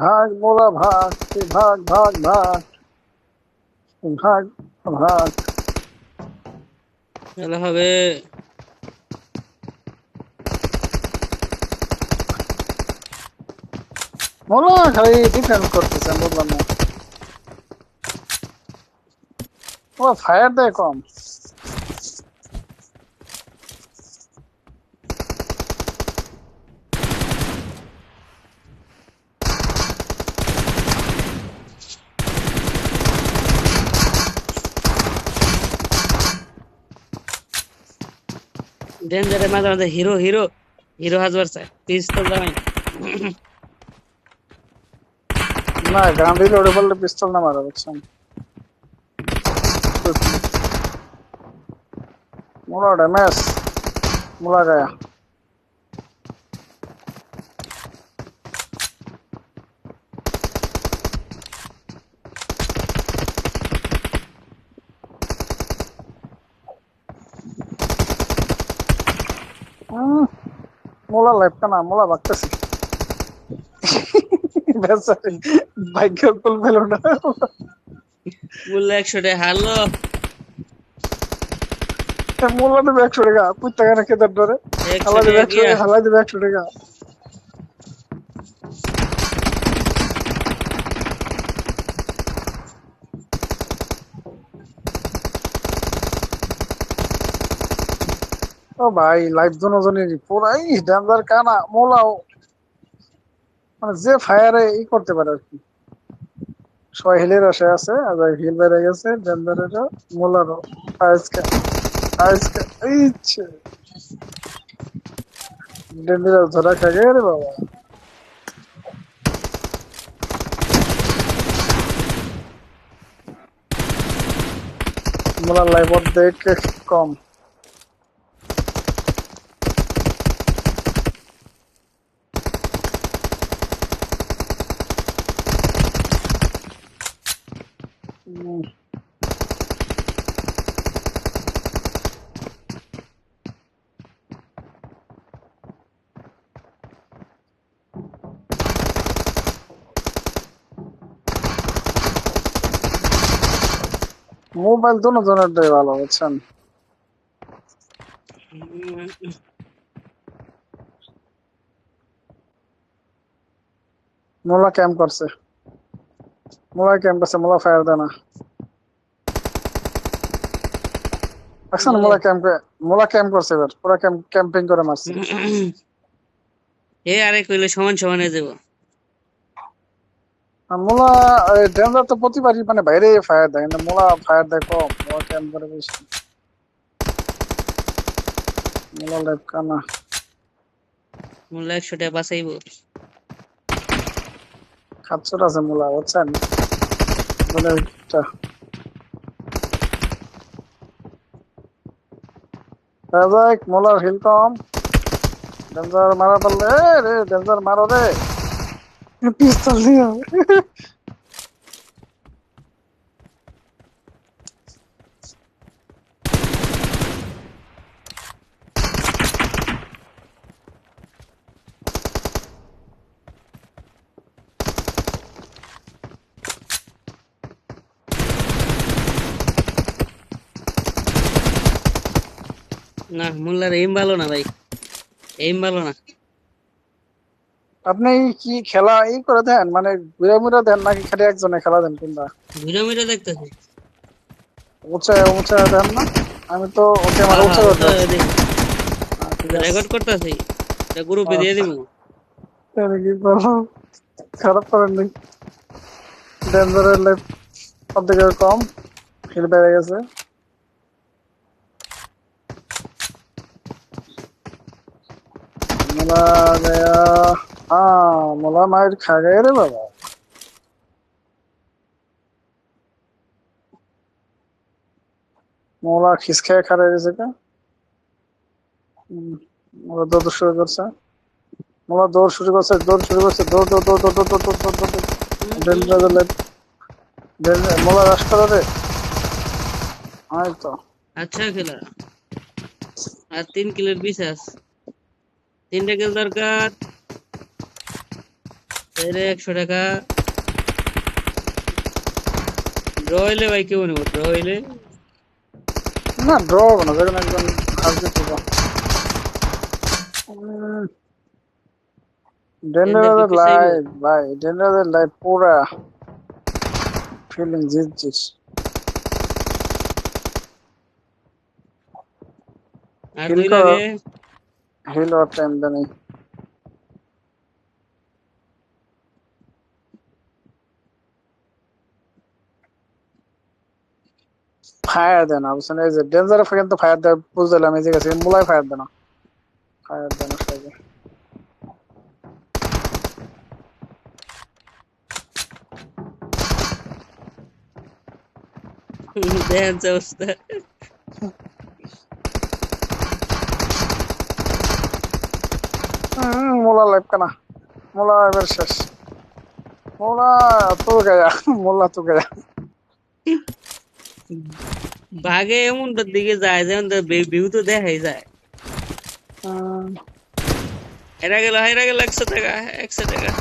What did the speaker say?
ভাগ মোলা ভাগ, তুই ভাগ ভাগ ভাগ, তুই ভাগ ভাগ। খেলা হবে। মোলা খালি ডিফেন্ড করতেছে, আমি বুঝলাম না। মোলা ফায়ার দেয় কম। ডেঞ্জারে মাঝে মাঝে হিরো হিরো হিরো হাজবার চাই পিস্তল দামাই। না, গান রিলোডে বললে পিস্তল না মারা, বুঝছেন? মোলা ড্যামেজ, মোলা গায়া। মোলা লাইফটা না, মোলা ভাগতেছি। বেচারি ভাগ্য কুল পেল না। বললে 100 হারলো। মোলা দেবে 100 টাকা, কুত্তা কেন খেতার ধরে। একশো হালা দেবে টাকা 100 টাকা, গিয়া হালা দেবে 100 টাকা। ও ভাই, লাইফ দুজনেরই পুরাই ডেঞ্জার কানা মোলাও। মানে যে ফায়ারে ই করতে পারে আর কি। সবাই হিলের আশে আছে, আর হিল বেড়ে গেছে ডেঞ্জারেরও, মোলারও। আজকে আজকে ইচ্ছে ডেঞ্জার ধরা খাগে রে বাবা। মোলার লাইফ অর্ধেক কম। উম, মোবাইল দুজনেরটাই ভালো, বুঝছেন? মোলা ক্যাম্প করছে, মোলা ক্যাম্প করছে, মোলা ফায়ার দেয় না। দেখছেন মোলা ক্যাম্পে, মোলা ক্যাম্প করছে, এবার পুরা ক্যাম্পিং করে মারছে। এ আরে কইলে সমান সমান হয়ে যাবো। আর মোলা ডেঞ্জার তো প্রতিবারই মানে বাইরে ফায়ার দেয়, কিন্তু মোলা ফায়ার দেয় কম, মোলা ক্যাম্প করে বেশি। মোলা লাইফ কানা। বললে 100 বাঁচাইবো। খাচ্ছর আছে মোলা, বুঝছেন? বলে একটা যাক, মোলার হিল কম। ডেঞ্জার মারা পারলে রে, ডেঞ্জার মারো রে পিস্তল দিয়ে। না মোল্লার এইম ভালো না ভাই, এইম ভালো না। আপনি কি খেলা করে দেন, মানে ঘুরে মুড়ে দেন নাকি খালি একজনে খেলা দেন, কোনটা? ঘুরে মিরে দেখতেছি। উঁচা উঁচা দেন না? আমি তো ওকে আমার হ্যাঁ উঁচা হ্যাঁ করতে ওটা পারছি। দেখি, ঠিক আছে। রেকর্ড করতেছি, এটা গ্রুপে দিয়ে দিব। তাহলে কি করবো? খারাপ করেননি। ডেঞ্জারের লাইফ অর্ধেকের কম, হিল বেড়ে গেছে। মোলা গয়া, মোলা মায়ের খা গয়ে রে বাবা। মোলা খিস খেয়ে খারে গেছে কা। মোলা দৌড় শুরু করছে, মোলা দৌড় শুরু করছে, দৌড় শুরু করছে, দৌড় দৌড় দৌড় দৌড় দৌড় দৌড় দৌড় দৌড় দৌড়। ডেঞ্জারের লাইফ, মোলা রাশ করে রে। এই তো আচ্ছা খেলা, আর 3 কিলের বিশ্বাস, 3টা কিল দরকার। এরে 100 টাকা ড্র হইলে ভাই কেউ নেব ড্র হইলে না ড্র হবে না যখন একজন আসবে তো ডেঞ্জার কি ডেঞ্জারের পিছাইবো লাইট ভাই ডেঞ্জারের লাইট পুরা ফিলিং জিতছিস আর হিল 2 কর লাগে হিল আর টাইম দেনি ফায়ার দেন না বুঝছেন এই যে ডেঞ্জারে কিন্তু ফায়ার দেয় বুঝলাম এই যে গেছে মুলাই ফায়ার দেন না ফায়ার দেন না সবাই দেখেন যে অবস্থা মোলা লাইফ কেনা মোলা এবার শেষ মোলা তো গয়া মোলা তো গয়া বাঘে এমনটার দিকে যায় যেমন ভিউ তো দেখাই যায় এরা গেল 100 টাকা 100 টাকা